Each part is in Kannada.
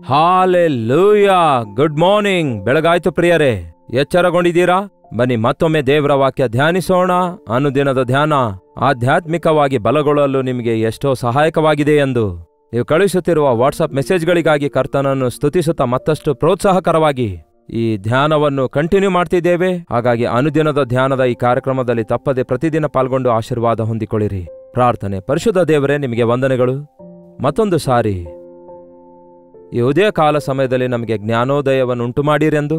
ಹಾಲೆಲೂಯಾ. Good morning. ಬೆಳಗಾಯ್ತು ಪ್ರಿಯರೇ, ಎಚ್ಚರಗೊಂಡಿದ್ದೀರಾ? ಬನ್ನಿ ಮತ್ತೊಮ್ಮೆ ದೇವರ ವಾಕ್ಯ ಧ್ಯಾನಿಸೋಣ. ಅನುದಿನದ ಧ್ಯಾನ ಆಧ್ಯಾತ್ಮಿಕವಾಗಿ ಬಲಗೊಳ್ಳಲು ನಿಮಗೆ ಎಷ್ಟೋ ಸಹಾಯಕವಾಗಿದೆ ಎಂದು ನೀವು ಕಳುಹಿಸುತ್ತಿರುವ ವಾಟ್ಸಪ್ ಮೆಸೇಜ್ಗಳಿಗಾಗಿ ಕರ್ತನನ್ನು ಸ್ತುತಿಸುತ್ತಾ ಮತ್ತಷ್ಟು ಪ್ರೋತ್ಸಾಹಕರವಾಗಿ ಈ ಧ್ಯಾನವನ್ನು ಕಂಟಿನ್ಯೂ ಮಾಡ್ತಿದ್ದೇವೆ. ಹಾಗಾಗಿ ಅನುದಿನದ ಧ್ಯಾನದ ಈ ಕಾರ್ಯಕ್ರಮದಲ್ಲಿ ತಪ್ಪದೆ ಪ್ರತಿದಿನ ಪಾಲ್ಗೊಂಡು ಆಶೀರ್ವಾದ ಹೊಂದಿಕೊಳ್ಳಿರಿ. ಪ್ರಾರ್ಥನೆ. ಪರಿಶುದ್ಧ ದೇವರೇ, ನಿಮಗೆ ವಂದನೆಗಳು. ಮತ್ತೊಂದು ಸಾರಿ ಈ ಉದಯ ಕಾಲ ಸಮಯದಲ್ಲಿ ನಮಗೆ ಜ್ಞಾನೋದಯವನ್ನು ಉಂಟು ಮಾಡಿರೆಂದು,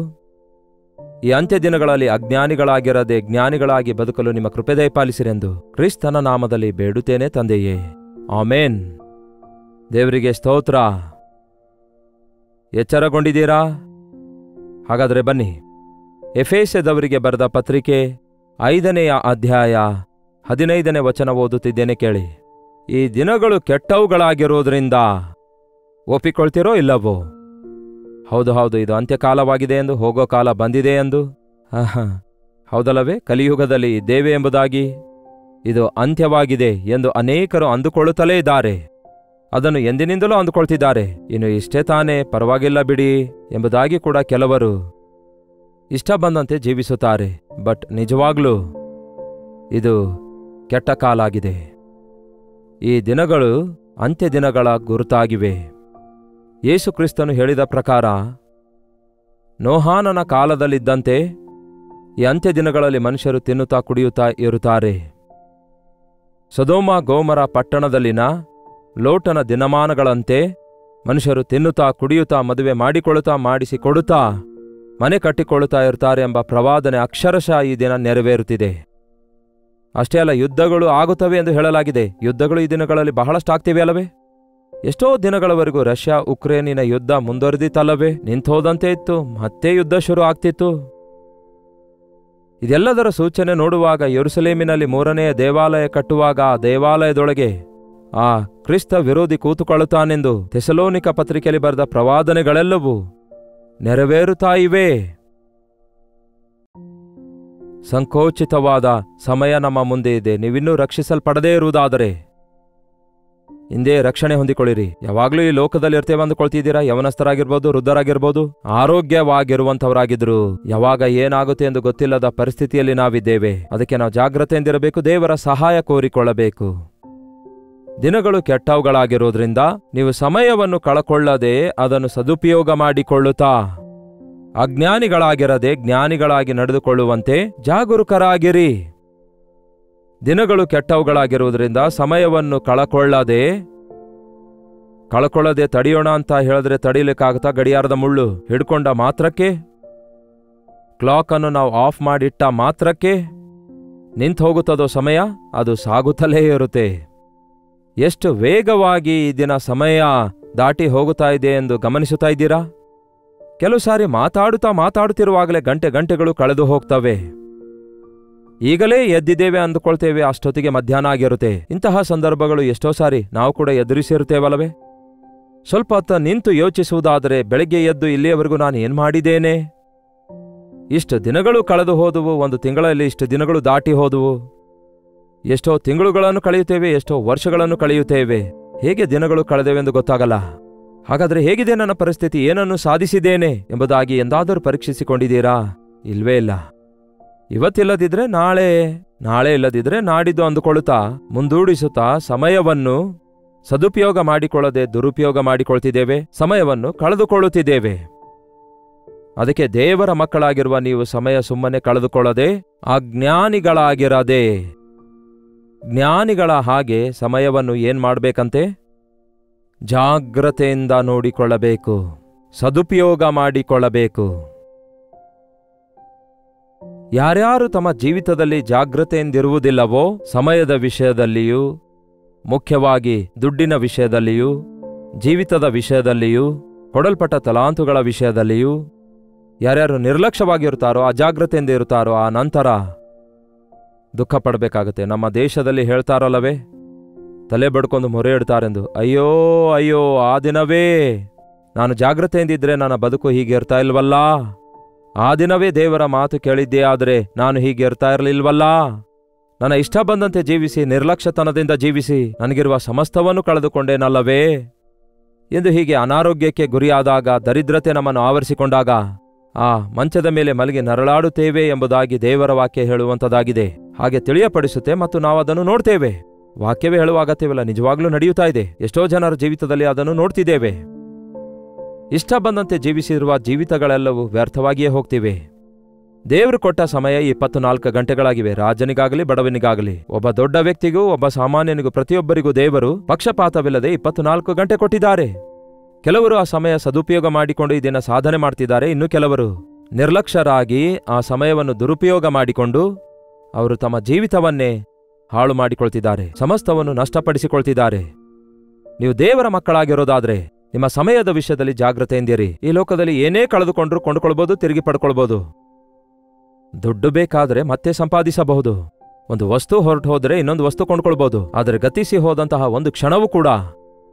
ಈ ಅಂತ್ಯ ದಿನಗಳಲ್ಲಿ ಅಜ್ಞಾನಿಗಳಾಗಿರದೆ ಜ್ಞಾನಿಗಳಾಗಿ ಬದುಕಲು ನಿಮ್ಮ ಕೃಪೆ ದಯಪಾಲಿಸಿರೆಂದು ಕ್ರಿಸ್ತನ ನಾಮದಲ್ಲಿ ಬೇಡುತ್ತೇನೆ ತಂದೆಯೇ, ಆಮೇನ್. ದೇವರಿಗೆ ಸ್ತೋತ್ರ. ಎಚ್ಚರಗೊಂಡಿದ್ದೀರಾ? ಹಾಗಾದರೆ ಬನ್ನಿ, ಎಫೆಸದವರಿಗೆ ಬರೆದ ಪತ್ರಿಕೆ 5ನೇ ಅಧ್ಯಾಯ 15ನೇ ವಚನ ಓದುತ್ತಿದ್ದೇನೆ, ಕೇಳಿ. ಈ ದಿನಗಳು ಕೆಟ್ಟವುಗಳಾಗಿರುವುದರಿಂದ ಒಪ್ಪಿಕೊಳ್ತಿರೋ ಇಲ್ಲವೋ? ಹೌದು, ಇದು ಅಂತ್ಯಕಾಲವಾಗಿದೆ ಎಂದು, ಹೋಗೋ ಕಾಲ ಬಂದಿದೆ ಎಂದು. ಹೌದಲ್ಲವೇ? ಕಲಿಯುಗದಲ್ಲಿ ಇದ್ದೇವೆ ಎಂಬುದಾಗಿ, ಇದು ಅಂತ್ಯವಾಗಿದೆ ಎಂದು ಅನೇಕರು ಅಂದುಕೊಳ್ಳುತ್ತಲೇ ಇದ್ದಾರೆ. ಅದನ್ನು ಎಂದಿನಿಂದಲೂ ಅಂದುಕೊಳ್ತಿದ್ದಾರೆ. ಇನ್ನು ಇಷ್ಟೇ ತಾನೇ, ಪರವಾಗಿಲ್ಲ ಬಿಡಿ ಎಂಬುದಾಗಿ ಕೂಡ ಕೆಲವರು ಇಷ್ಟ ಬಂದಂತೆ ಜೀವಿಸುತ್ತಾರೆ. ಬಟ್ ನಿಜವಾಗ್ಲೂ ಇದು ಕೆಟ್ಟ ಕಾಲ ಆಗಿದೆ. ಈ ದಿನಗಳು ಅಂತ್ಯ ದಿನಗಳ ಗುರುತಾಗಿವೆ. ಯೇಸು ಕ್ರಿಸ್ತನು ಹೇಳಿದ ಪ್ರಕಾರ ನೋಹಾನನ ಕಾಲದಲ್ಲಿದ್ದಂತೆ ಈ ಅಂತ್ಯ ದಿನಗಳಲ್ಲಿ ಮನುಷ್ಯರು ತಿನ್ನುತ್ತಾ ಕುಡಿಯುತ್ತಾ ಇರುತ್ತಾರೆ. ಸೊದೋಮ ಗೋಮರ ಪಟ್ಟಣದಲ್ಲಿನ ಲೋಟನ ದಿನಮಾನಗಳಂತೆ ಮನುಷ್ಯರು ತಿನ್ನುತ್ತಾ ಕುಡಿಯುತ್ತಾ ಮದುವೆ ಮಾಡಿಕೊಳ್ಳುತ್ತಾ ಮಾಡಿಸಿಕೊಡುತ್ತಾ ಮನೆ ಕಟ್ಟಿಕೊಳ್ಳುತ್ತಾ ಇರ್ತಾರೆ ಎಂಬ ಪ್ರವಾದನೆ ಅಕ್ಷರಶಃ ಈ ದಿನ ನೆರವೇರುತ್ತಿದೆ. ಅಷ್ಟೇ ಅಲ್ಲ, ಯುದ್ಧಗಳು ಆಗುತ್ತವೆ ಎಂದು ಹೇಳಲಾಗಿದೆ. ಯುದ್ಧಗಳು ಈ ದಿನಗಳಲ್ಲಿ ಬಹಳಷ್ಟು ಆಗ್ತಿವೆ ಅಲ್ಲವೇ? ಎಷ್ಟೋ ದಿನಗಳವರೆಗೂ ರಷ್ಯಾ ಉಕ್ರೇನಿನ ಯುದ್ಧ ಮುಂದುವರೆದಿತ್ತಲ್ಲವೇ? ನಿಂತೋದಂತೆ ಇತ್ತು, ಮತ್ತೆ ಯುದ್ಧ ಶುರು ಆಗ್ತಿತ್ತು. ಇದೆಲ್ಲದರ ಸೂಚನೆ ನೋಡುವಾಗ ಯೆರೂಸಲೇಮಿನಲ್ಲಿ 3ನೆಯ ದೇವಾಲಯ ಕಟ್ಟುವಾಗ ಆ ದೇವಾಲಯದೊಳಗೆ ಆ ಕ್ರಿಸ್ತ ವಿರೋಧಿ ಕೂತುಕೊಳ್ಳುತ್ತಾನೆಂದು ಥೆಸಲೋನಿಕ ಪತ್ರಿಕೆಯಲ್ಲಿ ಬರೆದ ಪ್ರವಾದನೆಗಳೆಲ್ಲವೂ ನೆರವೇರುತ್ತಾ ಇವೆ. ಸಂಕೋಚಿತವಾದ ಸಮಯ ನಮ್ಮ ಮುಂದೆ ಇದೆ. ನೀವಿನ್ನೂ ರಕ್ಷಿಸಲ್ಪಡದೇ ಇರುವುದಾದರೆ ಹಿಂದೆ ರಕ್ಷಣೆ ಹೊಂದಿಕೊಳ್ಳಿರಿ. ಯಾವಾಗಲೂ ಈ ಲೋಕದಲ್ಲಿ ಇರ್ತೇವೆ ಅಂದುಕೊಳ್ತಿದ್ದೀರಾ? ಯವನಸ್ಥರಾಗಿರ್ಬೋದು, ವೃದ್ಧರಾಗಿರ್ಬೋದು, ಆರೋಗ್ಯವಾಗಿರುವಂಥವರಾಗಿದ್ರು ಯಾವಾಗ ಏನಾಗುತ್ತೆ ಎಂದು ಗೊತ್ತಿಲ್ಲದ ಪರಿಸ್ಥಿತಿಯಲ್ಲಿ ನಾವಿದ್ದೇವೆ. ಅದಕ್ಕೆ ನಾವು ಜಾಗ್ರತೆಯಿಂದಿರಬೇಕು, ದೇವರ ಸಹಾಯ ಕೋರಿಕೊಳ್ಳಬೇಕು. ದಿನಗಳು ಕೆಟ್ಟವುಗಳಾಗಿರೋದ್ರಿಂದ ನೀವು ಸಮಯವನ್ನು ಕಳಕೊಳ್ಳದೆ ಅದನ್ನು ಸದುಪಯೋಗ ಮಾಡಿಕೊಳ್ಳುತ್ತಾ ಅಜ್ಞಾನಿಗಳಾಗಿರದೆ ಜ್ಞಾನಿಗಳಾಗಿ ನಡೆದುಕೊಳ್ಳುವಂತೆ ಜಾಗರೂಕರಾಗಿರಿ. ದಿನಗಳು ಕೆಟ್ಟವುಗಳಾಗಿರುವುದರಿಂದ ಸಮಯವನ್ನು ಕಳಕೊಳ್ಳದೆ ತಡೆಯೋಣ ಅಂತ ಹೇಳಿದ್ರೆ ತಡೀಲಿಕ್ಕಾಗುತ್ತಾ? ಗಡಿಯಾರದ ಮುಳ್ಳು ಹಿಡ್ಕೊಂಡ ಮಾತ್ರಕ್ಕೆ, ಕ್ಲಾಕನ್ನು ನಾವು ಆಫ್ ಮಾಡಿಟ್ಟ ಮಾತ್ರಕ್ಕೆ ನಿಂತು ಹೋಗುತ್ತದೋ ಸಮಯ? ಅದು ಸಾಗುತ್ತಲೇ ಇರುತ್ತೆ. ಎಷ್ಟು ವೇಗವಾಗಿ ಈ ದಿನ ಸಮಯ ದಾಟಿ ಹೋಗುತ್ತಾ ಇದೆ ಎಂದು ಗಮನಿಸುತ್ತಾ ಇದ್ದೀರಾ? ಕೆಲವು ಸಾರಿ ಮಾತಾಡುತ್ತಿರುವಾಗಲೇ ಗಂಟೆಗಳು ಕಳೆದು ಹೋಗ್ತವೆ. ಈಗಲೇ ಎದ್ದಿದ್ದೇವೆ ಅಂದುಕೊಳ್ತೇವೆ, ಅಷ್ಟೊತ್ತಿಗೆ ಮಧ್ಯಾಹ್ನ ಆಗಿರುತ್ತೆ. ಇಂತಹ ಸಂದರ್ಭಗಳು ಎಷ್ಟೋ ಸಾರಿ ನಾವು ಕೂಡ ಎದುರಿಸಿರುತ್ತೇವಲ್ಲವೇ? ಸ್ವಲ್ಪ ಹೊತ್ತು ನಿಂತು ಯೋಚಿಸುವುದಾದರೆ, ಬೆಳಗ್ಗೆ ಎದ್ದು ಇಲ್ಲಿಯವರೆಗೂ ನಾನು ಏನ್ ಮಾಡಿದ್ದೇನೆ? ಇಷ್ಟು ದಿನಗಳು ಕಳೆದು ಹೋದುವು, ಒಂದು ತಿಂಗಳಲ್ಲಿ ಇಷ್ಟು ದಿನಗಳು ದಾಟಿ ಹೋದುವು. ಎಷ್ಟೋ ತಿಂಗಳುಗಳನ್ನು ಕಳೆಯುತ್ತೇವೆ, ಎಷ್ಟೋ ವರ್ಷಗಳನ್ನು ಕಳೆಯುತ್ತೇವೆ. ಹೇಗೆ ದಿನಗಳು ಕಳೆದೆವೆಂದು ಗೊತ್ತಾಗಲ್ಲ. ಹಾಗಾದರೆ ಹೇಗಿದೆ ನನ್ನ ಪರಿಸ್ಥಿತಿ? ಏನನ್ನು ಸಾಧಿಸಿದ್ದೇನೆ ಎಂಬುದಾಗಿ ಎಂದಾದರೂ ಪರೀಕ್ಷಿಸಿಕೊಂಡಿದ್ದೀರಾ? ಇಲ್ವೇ ಇಲ್ಲ. ಇವತ್ತಿಲ್ಲದಿದ್ರೆ ನಾಳೆ ಇಲ್ಲದಿದ್ರೆ ನಾಡಿದ್ದು ಅಂದುಕೊಳ್ಳುತ್ತಾ ಮುಂದೂಡಿಸುತ್ತಾ ಸಮಯವನ್ನು ಸದುಪಯೋಗ ಮಾಡಿಕೊಳ್ಳದೆ ದುರುಪಯೋಗ ಮಾಡಿಕೊಳ್ತಿದ್ದೇವೆ, ಸಮಯವನ್ನು ಕಳೆದುಕೊಳ್ಳುತ್ತಿದ್ದೇವೆ. ಅದಕ್ಕೆ ದೇವರ ಮಕ್ಕಳಾಗಿರುವ ನೀವು ಸಮಯ ಸುಮ್ಮನೆ ಕಳೆದುಕೊಳ್ಳದೆ ಅಜ್ಞಾನಿಗಳಾಗಿರದೆ ಜ್ಞಾನಿಗಳ ಹಾಗೆ ಸಮಯವನ್ನು ಏನ್ ಮಾಡಬೇಕಂತೆ? ಜಾಗ್ರತೆಯಿಂದ ನೋಡಿಕೊಳ್ಳಬೇಕು, ಸದುಪಯೋಗ ಮಾಡಿಕೊಳ್ಳಬೇಕು. ಯಾರ್ಯಾರು ತಮ್ಮ ಜೀವಿತದಲ್ಲಿ ಜಾಗ್ರತೆಯಿಂದಿರುವುದಿಲ್ಲವೋ, ಸಮಯದ ವಿಷಯದಲ್ಲಿಯೂ, ಮುಖ್ಯವಾಗಿ ದುಡ್ಡಿನ ವಿಷಯದಲ್ಲಿಯೂ, ಜೀವಿತದ ವಿಷಯದಲ್ಲಿಯೂ, ಕೊಡಲ್ಪಟ್ಟ ತಲಾಂತುಗಳ ವಿಷಯದಲ್ಲಿಯೂ ಯಾರ್ಯಾರು ನಿರ್ಲಕ್ಷ್ಯವಾಗಿರುತ್ತಾರೋ, ಅಜಾಗ್ರತೆಯಿಂದ ಇರುತ್ತಾರೋ, ಆ ನಂತರ ದುಃಖ ಪಡಬೇಕಾಗುತ್ತೆ. ನಮ್ಮ ದೇಶದಲ್ಲಿ ಹೇಳ್ತಾರಲ್ಲವೇ, ತಲೆ ಬಡ್ಕೊಂಡು ಮೊರೆ ಇಡ್ತಾರೆಂದು. ಅಯ್ಯೋ ಅಯ್ಯೋ, ಆ ದಿನವೇ ನಾನು ಜಾಗ್ರತೆಯಿಂದಿದ್ರೆ ನನ್ನ ಬದುಕು ಹೀಗೆ ಇರ್ತಾ ಇಲ್ವಲ್ಲ. ಆ ದಿನವೇ ದೇವರ ಮಾತು ಕೇಳಿದ್ದೇ ಆದರೆ ನಾನು ಹೀಗೆ ಇರ್ತಾ ಇರಲಿಲ್ವಲ್ಲ. ನನ್ನ ಇಷ್ಟ ಬಂದಂತೆ ಜೀವಿಸಿ, ನಿರ್ಲಕ್ಷ್ಯತನದಿಂದ ಜೀವಿಸಿ ನನಗಿರುವ ಸಮಸ್ತವನ್ನು ಕಳೆದುಕೊಂಡೇನಲ್ಲವೇ ಎಂದು ಹೀಗೆ ಅನಾರೋಗ್ಯಕ್ಕೆ ಗುರಿಯಾದಾಗ, ದರಿದ್ರತೆ ನಮ್ಮನ್ನು ಆವರಿಸಿಕೊಂಡಾಗ ಆ ಮಂಚದ ಮೇಲೆ ಮಲಗಿ ನರಳಾಡುತ್ತೇವೆ ಎಂಬುದಾಗಿ ದೇವರ ವಾಕ್ಯ ಹೇಳುವಂಥದ್ದಾಗಿದೆ. ಹಾಗೆ ತಿಳಿಯಪಡಿಸುತ್ತೆ ಮತ್ತು ನಾವು ಅದನ್ನು ನೋಡ್ತೇವೆ. ವಾಕ್ಯವೇ ಹೇಳುವ ಅಗತ್ಯವಿಲ್ಲ, ನಿಜವಾಗ್ಲೂ ನಡೆಯುತ್ತಾ ಇದೆ. ಎಷ್ಟೋ ಜನರ ಜೀವಿತದಲ್ಲಿ ಅದನ್ನು ನೋಡ್ತಿದ್ದೇವೆ. ಇಷ್ಟ ಬಂದಂತೆ ಜೀವಿಸಿರುವ ಜೀವಿತಗಳೆಲ್ಲವೂ ವ್ಯರ್ಥವಾಗಿಯೇ ಹೋಗ್ತಿವೆ. ದೇವರು ಕೊಟ್ಟ ಸಮಯ 24 ಗಂಟೆಗಳಾಗಿವೆ, ರಾಜನಿಗಾಗಲಿ ಬಡವನಿಗಾಗಲಿ, ಒಬ್ಬ ದೊಡ್ಡ ವ್ಯಕ್ತಿಗೂ ಒಬ್ಬ ಸಾಮಾನ್ಯನಿಗೂ ಪ್ರತಿಯೊಬ್ಬರಿಗೂ ದೇವರು ಪಕ್ಷಪಾತವಿಲ್ಲದೆ 24 ಗಂಟೆ ಕೊಟ್ಟಿದ್ದಾರೆ. ಕೆಲವರು ಆ ಸಮಯ ಸದುಪಯೋಗ ಮಾಡಿಕೊಂಡು ಈ ದಿನ ಸಾಧನೆ ಮಾಡ್ತಿದ್ದಾರೆ. ಇನ್ನು ಕೆಲವರು ನಿರ್ಲಕ್ಷ್ಯರಾಗಿ ಆ ಸಮಯವನ್ನು ದುರುಪಯೋಗ ಮಾಡಿಕೊಂಡು ಅವರು ತಮ್ಮ ಜೀವಿತವನ್ನೇ ಹಾಳು ಮಾಡಿಕೊಳ್ತಿದ್ದಾರೆ, ಸಮಸ್ತವನ್ನು ನಷ್ಟಪಡಿಸಿಕೊಳ್ತಿದ್ದಾರೆ. ನೀವು ದೇವರ ಮಕ್ಕಳಾಗಿರೋದಾದ್ರೆ ನಿಮ್ಮ ಸಮಯದ ವಿಷಯದಲ್ಲಿ ಜಾಗ್ರತೆಯಿಂದಿರಿ. ಈ ಲೋಕದಲ್ಲಿ ಏನೇ ಕಳೆದುಕೊಂಡ್ರೂ ಕೊಂಡುಕೊಳ್ಬೋದು, ತಿರುಗಿ ಪಡ್ಕೊಳ್ಬೋದು. ದುಡ್ಡು ಬೇಕಾದ್ರೆ ಮತ್ತೆ ಸಂಪಾದಿಸಬಹುದು. ಒಂದು ವಸ್ತು ಹೊರಟು ಹೋದರೆ ಇನ್ನೊಂದು ವಸ್ತು ಕೊಂಡ್ಕೊಳ್ಬೋದು. ಆದರೆ ಗತಿಸಿ ಹೋದಂತಹ ಒಂದು ಕ್ಷಣವೂ ಕೂಡ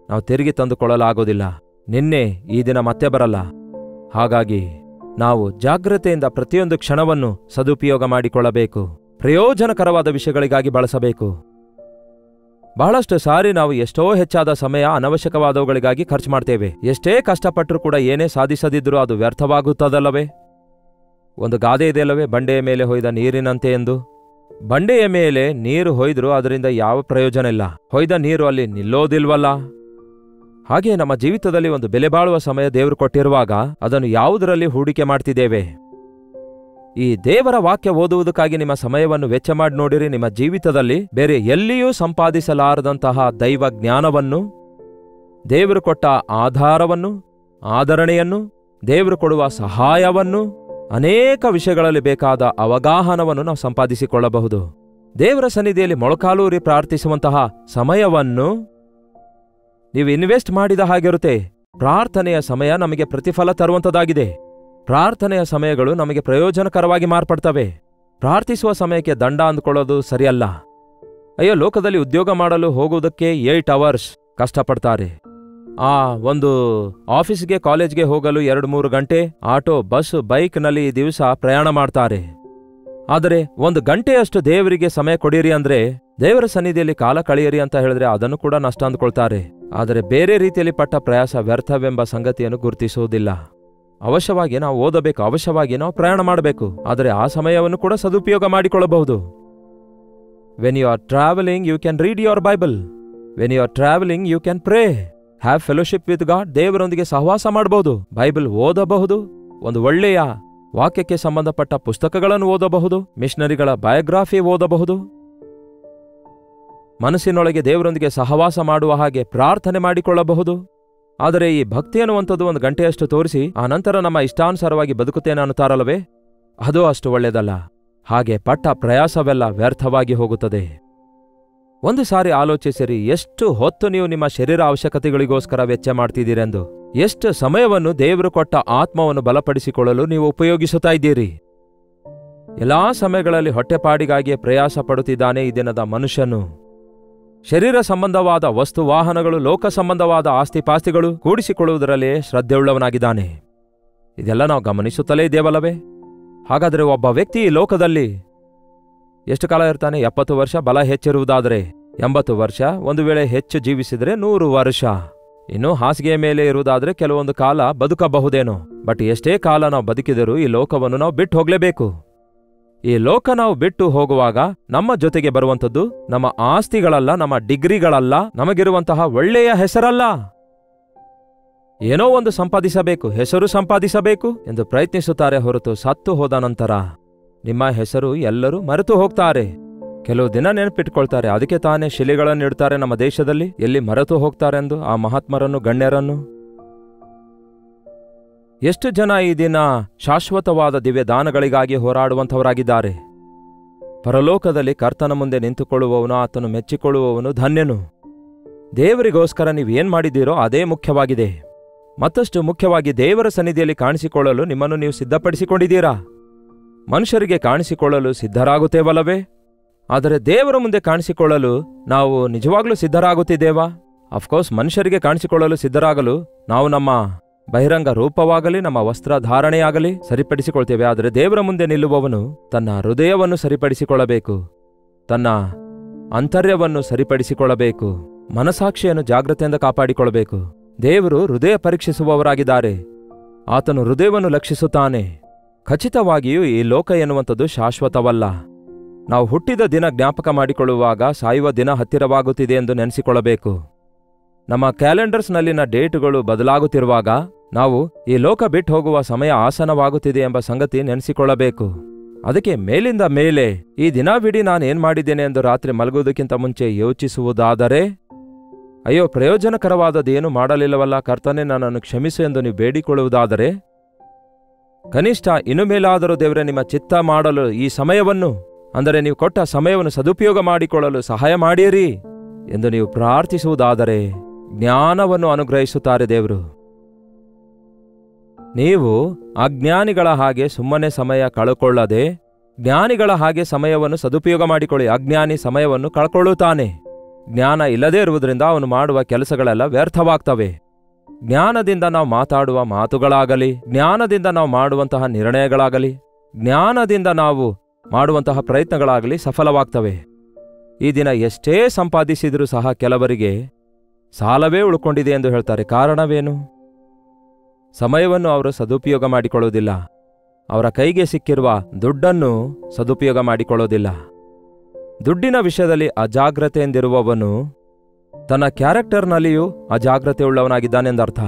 ನಾವು ತಿರುಗಿ ತಂದುಕೊಳ್ಳಲಾಗೋದಿಲ್ಲ. ನಿನ್ನೆ ಈ ದಿನ ಮತ್ತೆ ಬರಲ್ಲ. ಹಾಗಾಗಿ ನಾವು ಜಾಗ್ರತೆಯಿಂದ ಪ್ರತಿಯೊಂದು ಕ್ಷಣವನ್ನು ಸದುಪಯೋಗ ಮಾಡಿಕೊಳ್ಳಬೇಕು. ಪ್ರಯೋಜನಕರವಾದ ವಿಷಯಗಳಿಗಾಗಿ ಬಳಸಬೇಕು. ಬಹಳಷ್ಟು ಸಾರಿ ನಾವು ಎಷ್ಟೋ ಹೆಚ್ಚಾದ ಸಮಯ ಅನವಶ್ಯಕವಾದವುಗಳಿಗಾಗಿ ಖರ್ಚು ಮಾಡ್ತೇವೆ. ಎಷ್ಟೇ ಕಷ್ಟಪಟ್ಟರೂ ಕೂಡ ಏನೇ ಸಾಧಿಸದಿದ್ರೂ ಅದು ವ್ಯರ್ಥವಾಗುತ್ತದಲ್ಲವೇ? ಒಂದು ಗಾದೆ ಇದೆಯಲ್ಲವೇ, ಬಂಡೆಯ ಮೇಲೆ ಹೊಯ್ದ ನೀರಿನಂತೆ ಎಂದು. ಬಂಡೆಯ ಮೇಲೆ ನೀರು ಹೊಯ್ದ್ರೂ ಅದರಿಂದ ಯಾವ ಪ್ರಯೋಜನ ಇಲ್ಲ, ಹೊಯ್ದ ನೀರು ಅಲ್ಲಿ ನಿಲ್ಲೋದಿಲ್ವಲ್ಲ. ಹಾಗೆ ನಮ್ಮ ಜೀವಿತದಲ್ಲಿ ಒಂದು ಬೆಲೆ ಬಾಳುವ ಸಮಯ ದೇವರು ಕೊಟ್ಟಿರುವಾಗ ಅದನ್ನು ಯಾವುದರಲ್ಲಿ ಹೂಡಿಕೆ ಮಾಡ್ತಿದ್ದೇವೆ? ಈ ದೇವರ ವಾಕ್ಯ ಓದುವುದಕ್ಕಾಗಿ ನಿಮ್ಮ ಸಮಯವನ್ನು ವೆಚ್ಚ ಮಾಡಿ ನೋಡಿರಿ. ನಿಮ್ಮ ಜೀವಿತದಲ್ಲಿ ಬೇರೆ ಎಲ್ಲಿಯೂ ಸಂಪಾದಿಸಲಾರದಂತಹ ದೈವ ಜ್ಞಾನವನ್ನು, ದೇವರು ಕೊಟ್ಟ ಆಧಾರವನ್ನು, ಆದರಣೆಯನ್ನು, ದೇವರು ಕೊಡುವ ಸಹಾಯವನ್ನು, ಅನೇಕ ವಿಷಯಗಳಲ್ಲಿ ಬೇಕಾದ ಅವಗಾಹನವನ್ನು ನಾವು ಸಂಪಾದಿಸಿಕೊಳ್ಳಬಹುದು. ದೇವರ ಸನ್ನಿಧಿಯಲ್ಲಿ ಮೊಳಕಾಲೂರಿ ಪ್ರಾರ್ಥಿಸುವಂತಹ ಸಮಯವನ್ನು ನೀವು ಇನ್ವೆಸ್ಟ್ ಮಾಡಿದ ಹಾಗಿರುತ್ತೆ. ಪ್ರಾರ್ಥನೆಯ ಸಮಯ ನಮಗೆ ಪ್ರತಿಫಲ ತರುವಂಥದ್ದಾಗಿದೆ. ಪ್ರಾರ್ಥನೆಯ ಸಮಯಗಳು ನಮಗೆ ಪ್ರಯೋಜನಕರವಾಗಿ ಮಾರ್ಪಡ್ತವೆ. ಪ್ರಾರ್ಥಿಸುವ ಸಮಯಕ್ಕೆ ದಂಡ ಅಂದ್ಕೊಳ್ಳೋದು ಸರಿಯಲ್ಲ. ಅಯ್ಯೋ, ಲೋಕದಲ್ಲಿ ಉದ್ಯೋಗ ಮಾಡಲು ಹೋಗುವುದಕ್ಕೆ 8 ಅವರ್ಸ್ ಕಷ್ಟಪಡ್ತಾರೆ. ಒಂದು ಆಫೀಸ್ಗೆ ಕಾಲೇಜ್ಗೆ ಹೋಗಲು 2-3 ಗಂಟೆ ಆಟೋ, ಬಸ್, ಬೈಕ್ನಲ್ಲಿ ಈ ದಿವಸ ಪ್ರಯಾಣ ಮಾಡ್ತಾರೆ. ಆದರೆ 1 ಗಂಟೆಯಷ್ಟು ದೇವರಿಗೆ ಸಮಯ ಕೊಡಿರಿ ಅಂದ್ರೆ, ದೇವರ ಸನ್ನಿಧಿಯಲ್ಲಿ ಕಾಲ ಕಳೆಯಿರಿ ಅಂತ ಹೇಳಿದ್ರೆ ಅದನ್ನು ಕೂಡ ನಷ್ಟ ಅಂದ್ಕೊಳ್ತಾರೆ. ಆದರೆ ಬೇರೆ ರೀತಿಯಲ್ಲಿ ಪಟ್ಟ ಪ್ರಯಾಸ ವ್ಯರ್ಥವೆಂಬ ಸಂಗತಿಯನ್ನು ಗುರುತಿಸುವುದಿಲ್ಲ. ಅವಶ್ಯವಾಗಿ ನಾವು ಓದಬೇಕು, ಅವಶ್ಯವಾಗಿ ನಾವು ಪ್ರಯಾಣ ಮಾಡಬೇಕು. ಆದರೆ ಆ ಸಮಯವನ್ನು ಕೂಡ ಸದುಪಯೋಗ ಮಾಡಿಕೊಳ್ಳಬಹುದು. When you are travelling you can read your Bible. When you are travelling you can pray. Have fellowship with God. ದೇವರೊಂದಿಗೆ ಸಹವಾಸ ಮಾಡಬಹುದು, ಬೈಬಲ್ ಓದಬಹುದು, ಒಂದು ಒಳ್ಳೆಯ ವಾಕ್ಯಕ್ಕೆ ಸಂಬಂಧಪಟ್ಟ ಪುಸ್ತಕಗಳನ್ನು ಓದಬಹುದು, ಮಿಷನರಿಗಳ ಬಯೋಗ್ರಾಫಿ ಓದಬಹುದು. ಮನಸ್ಸಿನೊಳಗೆ ದೇವರೊಂದಿಗೆ ಸಹವಾಸ ಮಾಡುವ ಹಾಗೆ ಪ್ರಾರ್ಥನೆ ಮಾಡಿಕೊಳ್ಳಬಹುದು. ಆದರೆ ಈ ಭಕ್ತಿ ಅನ್ನುವಂಥದ್ದು 1 ಗಂಟೆಯಷ್ಟು ತೋರಿಸಿ ಆ ನಂತರ ನಮ್ಮ ಇಷ್ಟಾನುಸಾರವಾಗಿ ಬದುಕುತ್ತೇನೆ ಅನ್ನುತ್ತಾರಲ್ಲವೇ, ಅದು ಅಷ್ಟು ಒಳ್ಳೆಯದಲ್ಲ. ಹಾಗೆ ಪಟ್ಟ ಪ್ರಯಾಸವೆಲ್ಲ ವ್ಯರ್ಥವಾಗಿ ಹೋಗುತ್ತದೆ. ಒಂದು ಸಾರಿ ಆಲೋಚಿಸಿರಿ, ಎಷ್ಟು ಹೊತ್ತು ನೀವು ನಿಮ್ಮ ಶರೀರ ಅವಶ್ಯಕತೆಗಳಿಗೋಸ್ಕರ ವೆಚ್ಚ ಮಾಡ್ತಿದ್ದೀರೆಂದು. ಎಷ್ಟು ಸಮಯವನ್ನು ದೇವರು ಕೊಟ್ಟ ಆತ್ಮವನ್ನು ಬಲಪಡಿಸಿಕೊಳ್ಳಲು ನೀವು ಉಪಯೋಗಿಸುತ್ತಾ ಇದ್ದೀರಿ. ಎಲ್ಲಾ ಸಮಯಗಳಲ್ಲಿ ಹೊಟ್ಟೆಪಾಡಿಗಾಗಿಯೇ ಪ್ರಯಾಸ ಪಡುತ್ತಿದ್ದಾನೆ ಈ ದಿನದ ಮನುಷ್ಯನು. ಶರೀರ ಸಂಬಂಧವಾದ ವಸ್ತು ವಾಹನಗಳು, ಲೋಕ ಸಂಬಂಧವಾದ ಆಸ್ತಿಪಾಸ್ತಿಗಳು ಕೂಡಿಸಿಕೊಳ್ಳುವುದರಲ್ಲೇ ಶ್ರದ್ಧೆಯುಳ್ಳವನಾಗಿದ್ದಾನೆ. ಇದೆಲ್ಲ ನಾವು ಗಮನಿಸುತ್ತಲೇ ಇದ್ದೇವಲ್ಲವೇ? ಹಾಗಾದರೆ ಒಬ್ಬ ವ್ಯಕ್ತಿ ಈ ಲೋಕದಲ್ಲಿ ಎಷ್ಟು ಕಾಲ ಇರ್ತಾನೆ? 70 ವರ್ಷ. ಬಲ ಹೆಚ್ಚಿರುವುದಾದರೆ 80 ವರ್ಷ. ಒಂದು ವೇಳೆ ಹೆಚ್ಚು ಜೀವಿಸಿದರೆ 100 ವರ್ಷ. ಇನ್ನು ಹಾಸಿಗೆಯ ಮೇಲೆ ಇರುವುದಾದರೆ ಕೆಲವೊಂದು ಕಾಲ ಬದುಕಬಹುದೇನೋ. ಬಟ್ ಎಷ್ಟೇ ಕಾಲ ನಾವು ಬದುಕಿದರೂ ಈ ಲೋಕವನ್ನು ನಾವು ಬಿಟ್ಟು ಹೋಗಲೇಬೇಕು. ಈ ಲೋಕ ನಾವು ಬಿಟ್ಟು ಹೋಗುವಾಗ ನಮ್ಮ ಜೊತೆಗೆ ಬರುವಂಥದ್ದು ನಮ್ಮ ಆಸ್ತಿಗಳಲ್ಲ, ನಮ್ಮ ಡಿಗ್ರಿಗಳಲ್ಲ, ನಮಗಿರುವಂತಹ ಒಳ್ಳೆಯ ಹೆಸರಲ್ಲ. ಏನೋ ಒಂದು ಸಂಪಾದಿಸಬೇಕು, ಹೆಸರು ಸಂಪಾದಿಸಬೇಕು ಎಂದು ಪ್ರಯತ್ನಿಸುತ್ತಾರೆ ಹೊರತು ಸತ್ತು ಹೋದ ನಂತರ ನಿಮ್ಮ ಹೆಸರು ಎಲ್ಲರೂ ಮರೆತು ಹೋಗ್ತಾರೆ. ಕೆಲವು ದಿನ ನೆನಪಿಟ್ಕೊಳ್ತಾರೆ. ಅದಕ್ಕೆ ತಾನೇ ಶಿಲೆಗಳನ್ನು ಇಡ್ತಾರೆ ನಮ್ಮ ದೇಶದಲ್ಲಿ, ಎಲ್ಲಿ ಮರೆತು ಹೋಗ್ತಾರೆಂದು ಆ ಮಹಾತ್ಮರನ್ನು, ಗಣ್ಯರನ್ನು. ಎಷ್ಟು ಜನ ಈ ದಿನ ಶಾಶ್ವತವಾದ ದಿವ್ಯ ದಾನಗಳಿಗಾಗಿ ಹೋರಾಡುವಂಥವರಾಗಿದ್ದಾರೆ. ಪರಲೋಕದಲ್ಲಿ ಕರ್ತನ ಮುಂದೆ ನಿಂತುಕೊಳ್ಳುವವನು, ಆತನು ಮೆಚ್ಚಿಕೊಳ್ಳುವವನು ಧನ್ಯನು. ದೇವರಿಗೋಸ್ಕರ ನೀವೇನ್ ಮಾಡಿದ್ದೀರೋ ಅದೇ ಮುಖ್ಯವಾಗಿದೆ. ಮತ್ತಷ್ಟು ಮುಖ್ಯವಾಗಿ ದೇವರ ಸನ್ನಿಧಿಯಲ್ಲಿ ಕಾಣಿಸಿಕೊಳ್ಳಲು ನಿಮ್ಮನ್ನು ನೀವು ಸಿದ್ಧಪಡಿಸಿಕೊಂಡಿದ್ದೀರಾ? ಮನುಷ್ಯರಿಗೆ ಕಾಣಿಸಿಕೊಳ್ಳಲು ಸಿದ್ಧರಾಗುತ್ತೇವಲ್ಲವೇ? ಆದರೆ ದೇವರ ಮುಂದೆ ಕಾಣಿಸಿಕೊಳ್ಳಲು ನಾವು ನಿಜವಾಗ್ಲೂ ಸಿದ್ಧರಾಗುತ್ತಿದ್ದೇವಾ? ಅಫ್ಕೋರ್ಸ್, ಮನುಷ್ಯರಿಗೆ ಕಾಣಿಸಿಕೊಳ್ಳಲು ಸಿದ್ಧರಾಗಲು ನಾವು ನಮ್ಮ ಬಹಿರಂಗ ರೂಪವಾಗಲಿ, ನಮ್ಮ ವಸ್ತ್ರಧಾರಣೆಯಾಗಲಿ ಸರಿಪಡಿಸಿಕೊಳ್ತೇವೆ. ಆದರೆ ದೇವರ ಮುಂದೆ ನಿಲ್ಲುವವನು ತನ್ನ ಹೃದಯವನ್ನು ಸರಿಪಡಿಸಿಕೊಳ್ಳಬೇಕು, ತನ್ನ ಅಂತರ್ಯವನ್ನು ಸರಿಪಡಿಸಿಕೊಳ್ಳಬೇಕು, ಮನಸಾಕ್ಷಿಯನ್ನು ಜಾಗ್ರತೆಯಿಂದ ಕಾಪಾಡಿಕೊಳ್ಳಬೇಕು. ದೇವರು ಹೃದಯ ಪರೀಕ್ಷಿಸುವವರಾಗಿದ್ದಾರೆ. ಆತನು ಹೃದಯವನ್ನು ಲಕ್ಷಿಸುತ್ತಾನೆ. ಖಚಿತವಾಗಿಯೂ ಈ ಲೋಕ ಎನ್ನುವಂಥದ್ದು ಶಾಶ್ವತವಲ್ಲ. ನಾವು ಹುಟ್ಟಿದ ದಿನ ಜ್ಞಾಪಕ ಮಾಡಿಕೊಳ್ಳುವಾಗ ಸಾಯುವ ದಿನ ಹತ್ತಿರವಾಗುತ್ತಿದೆ ಎಂದು ನೆನೆಸಿಕೊಳ್ಳಬೇಕು. ನಮ್ಮ ಕ್ಯಾಲೆಂಡರ್ಸ್ನಲ್ಲಿನ ಡೇಟುಗಳು ಬದಲಾಗುತ್ತಿರುವಾಗ ನಾವು ಈ ಲೋಕ ಬಿಟ್ಟು ಹೋಗುವ ಸಮಯ ಆಸನವಾಗುತ್ತಿದೆ ಎಂಬ ಸಂಗತಿ ನೆನೆಸಿಕೊಳ್ಳಬೇಕು. ಅದಕ್ಕೆ ಮೇಲಿಂದ ಮೇಲೆ ಈ ದಿನವಿಡೀ ನಾನೇನ್ ಮಾಡಿದ್ದೇನೆ ಎಂದು ರಾತ್ರಿ ಮಲಗುವುದಕ್ಕಿಂತ ಮುಂಚೆ ಯೋಚಿಸುವುದಾದರೆ, ಅಯ್ಯೋ ಪ್ರಯೋಜನಕರವಾದದ್ದೇನು ಮಾಡಲಿಲ್ಲವಲ್ಲ, ಕರ್ತನೇ ನನ್ನನ್ನು ಕ್ಷಮಿಸು ಎಂದು ನೀವು ಬೇಡಿಕೊಳ್ಳುವುದಾದರೆ, ಕನಿಷ್ಠ ಇನ್ನು ಮೇಲಾದರೂ ದೇವರೇ ನಿಮ್ಮ ಚಿತ್ತ ಮಾಡಲು ಈ ಸಮಯವನ್ನು, ಅಂದರೆ ನೀವು ಕೊಟ್ಟ ಸಮಯವನ್ನು ಸದುಪಯೋಗ ಮಾಡಿಕೊಳ್ಳಲು ಸಹಾಯ ಮಾಡಿರಿ ಎಂದು ನೀವು ಪ್ರಾರ್ಥಿಸುವುದಾದರೆ ಜ್ಞಾನವನ್ನು ಅನುಗ್ರಹಿಸುತ್ತಾರೆ ದೇವರು. ನೀವು ಅಜ್ಞಾನಿಗಳ ಹಾಗೆ ಸುಮ್ಮನೆ ಸಮಯ ಕಳಕೊಳ್ಳದೆ ಜ್ಞಾನಿಗಳ ಹಾಗೆ ಸಮಯವನ್ನು ಸದುಪಯೋಗ ಮಾಡಿಕೊಳ್ಳಿ. ಅಜ್ಞಾನಿ ಸಮಯವನ್ನು ಕಳ್ಕೊಳ್ಳುತ್ತಾನೆ. ಜ್ಞಾನ ಇಲ್ಲದೇ ಇರುವುದರಿಂದ ಅವನು ಮಾಡುವ ಕೆಲಸಗಳೆಲ್ಲ ವ್ಯರ್ಥವಾಗ್ತವೆ. ಜ್ಞಾನದಿಂದ ನಾವು ಮಾತಾಡುವ ಮಾತುಗಳಾಗಲಿ, ಜ್ಞಾನದಿಂದ ನಾವು ಮಾಡುವಂತಹ ನಿರ್ಣಯಗಳಾಗಲಿ, ಜ್ಞಾನದಿಂದ ನಾವು ಮಾಡುವಂತಹ ಪ್ರಯತ್ನಗಳಾಗಲಿ ಸಫಲವಾಗ್ತವೆ. ಈ ದಿನ ಎಷ್ಟೇ ಸಂಪಾದಿಸಿದರೂ ಸಹ ಕೆಲವರಿಗೆ ಸಾಲವೇ ಉಳ್ಕೊಂಡಿದೆ ಎಂದು ಹೇಳ್ತಾರೆ. ಕಾರಣವೇನು? ಸಮಯವನ್ನು ಅವರು ಸದುಪಯೋಗ ಮಾಡಿಕೊಳ್ಳುವುದಿಲ್ಲ. ಅವರ ಕೈಗೆ ಸಿಕ್ಕಿರುವ ದುಡ್ಡನ್ನು ಸದುಪಯೋಗ ಮಾಡಿಕೊಳ್ಳೋದಿಲ್ಲ. ದುಡ್ಡಿನ ವಿಷಯದಲ್ಲಿ ಅಜಾಗ್ರತೆಯಿಂದಿರುವವನು ತನ್ನ ಕ್ಯಾರೆಕ್ಟರ್ನಲ್ಲಿಯೂ ಅಜಾಗ್ರತೆಯುಳ್ಳವನಾಗಿದ್ದಾನೆಂದರ್ಥ.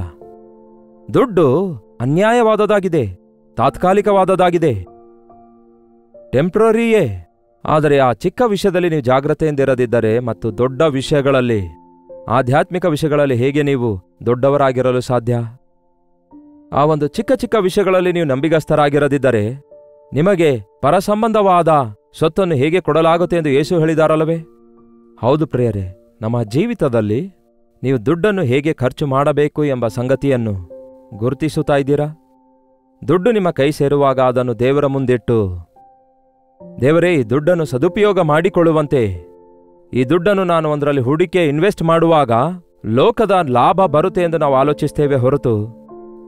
ದುಡ್ಡು ಅನ್ಯಾಯವಾದದಾಗಿದೆ, ತಾತ್ಕಾಲಿಕವಾದದಾಗಿದೆ, ಟೆಂಪ್ರರಿಯೇ. ಆದರೆ ಆ ಚಿಕ್ಕ ವಿಷಯದಲ್ಲಿ ನೀವು ಜಾಗ್ರತೆಯಿಂದಿರದಿದ್ದರೆ ಮತ್ತು ದೊಡ್ಡ ವಿಷಯಗಳಲ್ಲಿ, ಆಧ್ಯಾತ್ಮಿಕ ವಿಷಯಗಳಲ್ಲಿ ಹೇಗೆ ನೀವು ದೊಡ್ಡವರಾಗಿರಲು ಸಾಧ್ಯ? ಆ ಒಂದು ಚಿಕ್ಕ ಚಿಕ್ಕ ವಿಷಯಗಳಲ್ಲಿ ನೀವು ನಂಬಿಗಸ್ತರಾಗಿರದಿದ್ದರೆ ನಿಮಗೆ ಪರಸಂಬಂಧವಾದ ಸ್ವತ್ತನ್ನು ಹೇಗೆ ಕೊಡಲಾಗುತ್ತೆ ಎಂದು ಯೇಸು ಹೇಳಿದಾರಲ್ಲವೇ? ಹೌದು ಪ್ರಿಯರೇ, ನಮ್ಮ ಜೀವಿತದಲ್ಲಿ ನೀವು ದುಡ್ಡನ್ನು ಹೇಗೆ ಖರ್ಚು ಮಾಡಬೇಕು ಎಂಬ ಸಂಗತಿಯನ್ನು ಗುರುತಿಸುತ್ತಾ ಇದ್ದೀರಾ? ದುಡ್ಡು ನಿಮ್ಮ ಕೈ ಸೇರುವಾಗ ಅದನ್ನು ದೇವರ ಮುಂದಿಟ್ಟು, ದೇವರೇ ಈ ದುಡ್ಡನ್ನು ಸದುಪಯೋಗ ಮಾಡಿಕೊಳ್ಳುವಂತೆ, ಈ ದುಡ್ಡನ್ನು ನಾನು ಒಂದರಲ್ಲಿ ಹೂಡಿಕೆ ಇನ್ವೆಸ್ಟ್ ಮಾಡುವಾಗ ಲೋಕದ ಲಾಭ ಬರುತ್ತೆ ಎಂದು ನಾವು ಆಲೋಚಿಸ್ತೇವೆ ಹೊರತು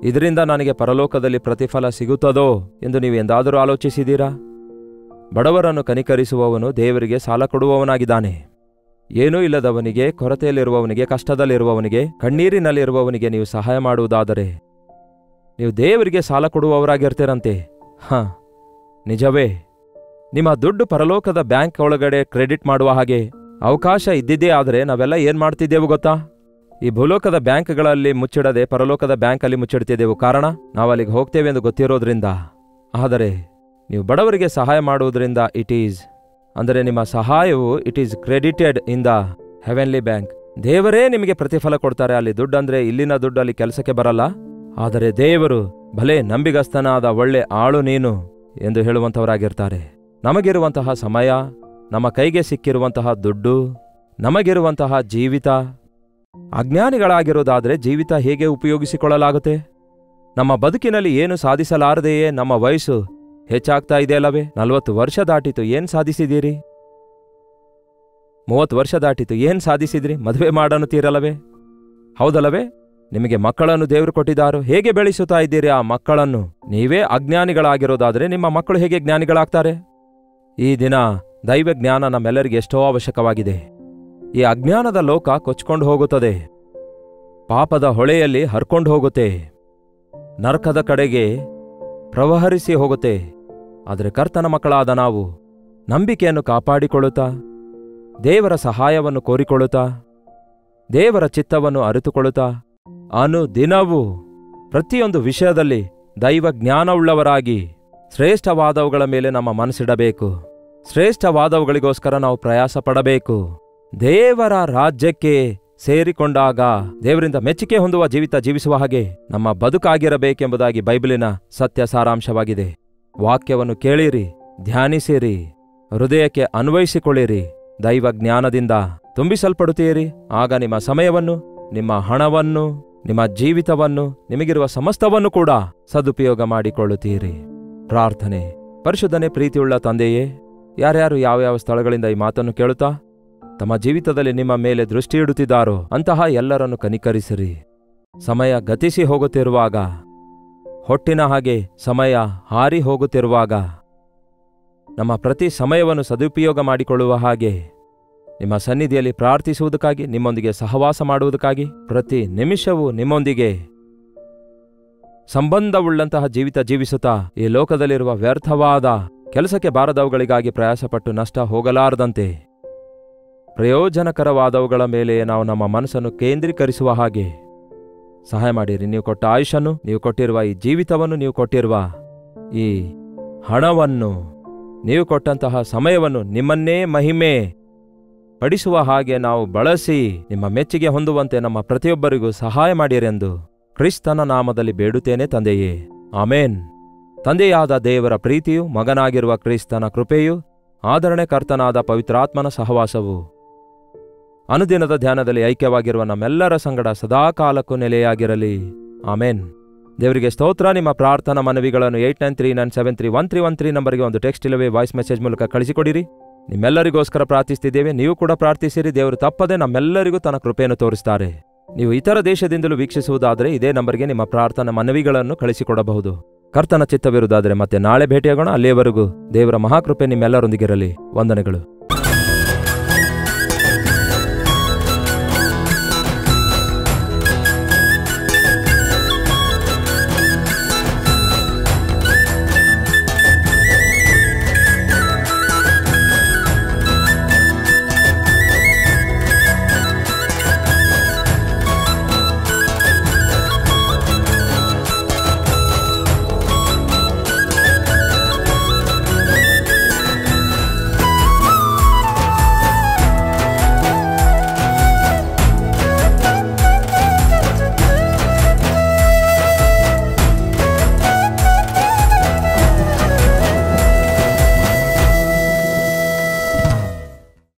ಇದರಿಂದ ನನಗೆ ಪರಲೋಕದಲ್ಲಿ ಪ್ರತಿಫಲ ಸಿಗುತ್ತದೋ ಎಂದು ನೀವು ಎಂದಾದರೂ ಆಲೋಚಿಸಿದ್ದೀರಾ? ಬಡವರನ್ನು ಕನಿಕರಿಸುವವನು ದೇವರಿಗೆ ಸಾಲ ಕೊಡುವವನಾಗಿದ್ದಾನೆ. ಏನೂ ಇಲ್ಲದವನಿಗೆ, ಕೊರತೆಯಲ್ಲಿರುವವನಿಗೆ, ಕಷ್ಟದಲ್ಲಿರುವವನಿಗೆ, ಕಣ್ಣೀರಿನಲ್ಲಿರುವವನಿಗೆ ನೀವು ಸಹಾಯ ಮಾಡುವುದಾದರೆ ನೀವು ದೇವರಿಗೆ ಸಾಲ ಕೊಡುವವರಾಗಿರ್ತೀರಂತೆ. ನಿಜವೇ? ನಿಮ್ಮ ದುಡ್ಡು ಪರಲೋಕದ ಬ್ಯಾಂಕ್ ಒಳಗಡೆ ಕ್ರೆಡಿಟ್ ಮಾಡುವ ಹಾಗೆ ಅವಕಾಶ ಇದ್ದಿದ್ದೇ ಆದರೆ ನಾವೆಲ್ಲ ಏನ್ ಮಾಡ್ತಿದ್ದೆವು ಗೊತ್ತಾ? ಈ ಭೂಲೋಕದ ಬ್ಯಾಂಕ್ಗಳಲ್ಲಿ ಮುಚ್ಚಿಡದೆ ಪರಲೋಕದ ಬ್ಯಾಂಕಲ್ಲಿ ಮುಚ್ಚಿಡ್ತಿದ್ದೆವು. ಕಾರಣ, ನಾವಲ್ಲಿಗೆ ಹೋಗ್ತೇವೆ ಎಂದು ಗೊತ್ತಿರೋದ್ರಿಂದ. ಆದರೆ ನೀವು ಬಡವರಿಗೆ ಸಹಾಯ ಮಾಡುವುದರಿಂದ ಅಂದರೆ ನಿಮ್ಮ ಸಹಾಯವು it is credited in the heavenly bank. ದೇವರೇ ನಿಮಗೆ ಪ್ರತಿಫಲ ಕೊಡ್ತಾರೆ. ಅಲ್ಲಿ ದುಡ್ಡಂದ್ರೆ ಇಲ್ಲಿನ ದುಡ್ಡು ಅಲ್ಲಿ ಕೆಲಸಕ್ಕೆ ಬರಲ್ಲ. ಆದರೆ ದೇವರು ಭಲೇ ನಂಬಿಗಸ್ತನಾದ ಒಳ್ಳೆ ಆಳು ನೀನು ಎಂದು ಹೇಳುವಂಥವರಾಗಿರ್ತಾರೆ. ನಮಗಿರುವಂತಹ ಸಮಯ, ನಮ್ಮ ಕೈಗೆ ಸಿಕ್ಕಿರುವಂತಹ ದುಡ್ಡು, ನಮಗಿರುವಂತಹ ಜೀವಿತ, ಅಜ್ಞಾನಿಗಳಾಗಿರೋದಾದರೆ ಜೀವಿತ ಹೇಗೆ ಉಪಯೋಗಿಸಿಕೊಳ್ಳಲಾಗುತ್ತೆ? ನಮ್ಮ ಬದುಕಿನಲ್ಲಿ ಏನು ಸಾಧಿಸಲಾರದೆಯೇ ನಮ್ಮ ವಯಸ್ಸು ಹೆಚ್ಚಾಗ್ತಾ ಇದೆಯಲ್ಲವೇ? 40 ವರ್ಷ ದಾಟಿತು, ಏನ್ ಸಾಧಿಸಿದ್ದೀರಿ? 30 ವರ್ಷ ದಾಟಿತು, ಏನ್ ಸಾಧಿಸಿದ್ರಿ? ಮದುವೆ ಮಾಡನ್ನುತ್ತೀರಲ್ಲವೇ? ಹೌದಲ್ಲವೇ? ನಿಮಗೆ ಮಕ್ಕಳನ್ನು ದೇವರು ಕೊಟ್ಟಿದ್ದಾರೋ? ಹೇಗೆ ಬೆಳೆಸುತ್ತಾ ಇದ್ದೀರಿ ಆ ಮಕ್ಕಳನ್ನು? ನೀವೇ ಅಜ್ಞಾನಿಗಳಾಗಿರೋದಾದರೆ ನಿಮ್ಮ ಮಕ್ಕಳು ಹೇಗೆ ಜ್ಞಾನಿಗಳಾಗ್ತಾರೆ? ಈ ದಿನ ದೈವ ಜ್ಞಾನ ನಮ್ಮೆಲ್ಲರಿಗೆ ಎಷ್ಟೋ ಅವಶ್ಯಕವಾಗಿದೆ. ಈ ಅಜ್ಞಾನದ ಲೋಕ ಕೊಚ್ಕೊಂಡು ಹೋಗುತ್ತದೆ, ಪಾಪದ ಹೊಳೆಯಲ್ಲಿ ಹರ್ಕೊಂಡು ಹೋಗುತ್ತೆ, ನರಕದ ಕಡೆಗೆ ಪ್ರವಹರಿಸಿ ಹೋಗುತ್ತೆ. ಆದರೆ ಕರ್ತನ ಮಕ್ಕಳಾದ ನಾವು ನಂಬಿಕೆಯನ್ನು ಕಾಪಾಡಿಕೊಳ್ಳುತ್ತಾ, ದೇವರ ಸಹಾಯವನ್ನು ಕೋರಿಕೊಳ್ಳುತ್ತಾ, ದೇವರ ಚಿತ್ತವನ್ನು ಅರಿತುಕೊಳ್ಳುತ್ತಾ, ಅನುದಿನವೂ ಪ್ರತಿಯೊಂದು ವಿಷಯದಲ್ಲಿ ದೈವ ಜ್ಞಾನವುಳ್ಳವರಾಗಿ ಶ್ರೇಷ್ಠವಾದವುಗಳ ಮೇಲೆ ನಮ್ಮ ಮನಸ್ಸಿಡಬೇಕು. ಶ್ರೇಷ್ಠವಾದವುಗಳಿಗೋಸ್ಕರ ನಾವು ಪ್ರಯಾಸ ಪಡಬೇಕು. ದೇವರ ರಾಜ್ಯಕ್ಕೆ ಸೇರಿಕೊಂಡಾಗ ದೇವರಿಂದ ಮೆಚ್ಚುಗೆ ಹೊಂದುವ ಜೀವಿತ ಜೀವಿಸುವ ಹಾಗೆ ನಮ್ಮ ಬದುಕಾಗಿರಬೇಕೆಂಬುದಾಗಿ ಬೈಬಲಿನ ಸತ್ಯ ಸಾರಾಂಶವಾಗಿದೆ. ವಾಕ್ಯವನ್ನು ಕೇಳಿರಿ, ಧ್ಯಾನಿಸಿರಿ, ಹೃದಯಕ್ಕೆ ಅನ್ವಯಿಸಿಕೊಳ್ಳಿರಿ. ದೈವ ಜ್ಞಾನದಿಂದ ತುಂಬಿಸಲ್ಪಡುತ್ತೀರಿ. ಆಗ ನಿಮ್ಮ ಸಮಯವನ್ನು, ನಿಮ್ಮ ಹಣವನ್ನು, ನಿಮ್ಮ ಜೀವಿತವನ್ನು, ನಿಮಗಿರುವ ಸಮಸ್ತವನ್ನು ಕೂಡ ಸದುಪಯೋಗ ಮಾಡಿಕೊಳ್ಳುತ್ತೀರಿ. ಪ್ರಾರ್ಥನೆ. ಪರಿಶುದ್ಧನೇ, ಪ್ರೀತಿಯುಳ್ಳ ತಂದೆಯೇ, ಯಾರ್ಯಾರು ಯಾವ್ಯಾವ ಸ್ಥಳಗಳಿಂದ ಈ ಮಾತನ್ನು ಕೇಳುತ್ತಾ ತಮ್ಮ ಜೀವಿತದಲ್ಲಿ ನಿಮ್ಮ ಮೇಲೆ ದೃಷ್ಟಿಯಿಡುತ್ತಿದ್ದಾರೋ ಅಂತಹ ಎಲ್ಲರನ್ನು ಕನಿಕರಿಸಿರಿ. ಸಮಯ ಗತಿಸಿ ಹೋಗುತ್ತಿರುವಾಗ, ಹೊಟ್ಟಿನ ಹಾಗೆ ಸಮಯ ಹಾರಿ ಹೋಗುತ್ತಿರುವಾಗ ನಮ್ಮ ಪ್ರತಿ ಸಮಯವನ್ನು ಸದುಪಯೋಗ ಮಾಡಿಕೊಳ್ಳುವ ಹಾಗೆ ನಿಮ್ಮ ಸನ್ನಿಧಿಯಲ್ಲಿ ಪ್ರಾರ್ಥಿಸುವುದಕ್ಕಾಗಿ, ನಿಮ್ಮೊಂದಿಗೆ ಸಹವಾಸ ಮಾಡುವುದಕ್ಕಾಗಿ, ಪ್ರತಿ ನಿಮಿಷವೂ ನಿಮ್ಮೊಂದಿಗೆ ಸಂಬಂಧವುಳ್ಳಂತಹ ಜೀವಿತ ಜೀವಿಸುತ್ತಾ ಈ ಲೋಕದಲ್ಲಿರುವ ವ್ಯರ್ಥವಾದ ಕೆಲಸಕ್ಕೆ ಬಾರದವುಗಳಿಗಾಗಿ ಪ್ರಯಾಸಪಟ್ಟು ನಷ್ಟ ಹೋಗಲಾರದಂತೆ ಪ್ರಯೋಜನಕರವಾದವುಗಳ ಮೇಲೆ ನಾವು ನಮ್ಮ ಮನಸ್ಸನ್ನು ಕೇಂದ್ರೀಕರಿಸುವ ಹಾಗೆ ಸಹಾಯ ಮಾಡಿರಿ. ನೀವು ಕೊಟ್ಟ ಆಯುಷನ್ನು, ನೀವು ಕೊಟ್ಟಿರುವ ಈ ಜೀವಿತವನ್ನು, ನೀವು ಕೊಟ್ಟಿರುವ ಈ ಹಣವನ್ನು, ನೀವು ಕೊಟ್ಟಂತಹ ಸಮಯವನ್ನು ನಿಮ್ಮನ್ನೇ ಮಹಿಮೆ ಪಡಿಸುವ ಹಾಗೆ ನಾವು ಬಳಸಿ ನಿಮ್ಮ ಮೆಚ್ಚುಗೆ ಹೊಂದುವಂತೆ ನಮ್ಮ ಪ್ರತಿಯೊಬ್ಬರಿಗೂ ಸಹಾಯ ಮಾಡಿರೆಂದು ಕ್ರಿಸ್ತನ ನಾಮದಲ್ಲಿ ಬೇಡುತ್ತೇನೆ ತಂದೆಯೇ, ಆಮೇನ್. ತಂದೆಯಾದ ದೇವರ ಪ್ರೀತಿಯು, ಮಗನಾಗಿರುವ ಕ್ರಿಸ್ತನ ಕೃಪೆಯು, ಆದರಣೆ ಕರ್ತನಾದ ಪವಿತ್ರಾತ್ಮನ ಸಹವಾಸವು ಅನುದಿನದ ಧ್ಯಾನದಲ್ಲಿ ಐಕ್ಯವಾಗಿರುವ ನಮ್ಮೆಲ್ಲರ ಸಂಗಡ ಸದಾಕಾಲಕ್ಕೂ ನೆಲೆಯಾಗಿರಲಿ. ಆಮೇನ್. ದೇವರಿಗೆ ಸ್ತೋತ್ರ. ನಿಮ್ಮ ಪ್ರಾರ್ಥನಾ ಮನವಿಗಳನ್ನು 8939731313 ನಂಬರ್ಗೆ ಒಂದು ಟೆಕ್ಸ್ಟ್ ಇಲ್ಲವೇ ವಾಯ್ಸ್ ಮೆಸೇಜ್ ಮೂಲಕ ಕಳಿಸಿಕೊಡಿರಿ. ನಿಮ್ಮೆಲ್ಲರಿಗೋಸ್ಕರ ಪ್ರಾರ್ಥಿಸ್ತಿದ್ದೇವೆ. ನೀವು ಕೂಡ ಪ್ರಾರ್ಥಿಸಿರಿ. ದೇವರು ತಪ್ಪದೆ ನಮ್ಮೆಲ್ಲರಿಗೂ ತನ್ನ ಕೃಪೆಯನ್ನು ತೋರಿಸ್ತಾರೆ. ನೀವು ಇತರ ದೇಶದಿಂದಲೂ ವೀಕ್ಷಿಸುವುದಾದರೆ ಇದೇ ನಂಬರ್ಗೆ ನಿಮ್ಮ ಪ್ರಾರ್ಥನಾ ಮನವಿಗಳನ್ನು ಕಳಿಸಿಕೊಡಬಹುದು. ಕರ್ತನ ಚಿತ್ತವಿರುವುದಾದರೆ ಮತ್ತೆ ನಾಳೆ ಭೇಟಿಯಾಗೋಣ. ಅಲ್ಲಿಯವರೆಗೂ ದೇವರ ಮಹಾಕೃಪೆ ನಿಮ್ಮೆಲ್ಲರೊಂದಿಗಿರಲಿ. ವಂದನೆಗಳು.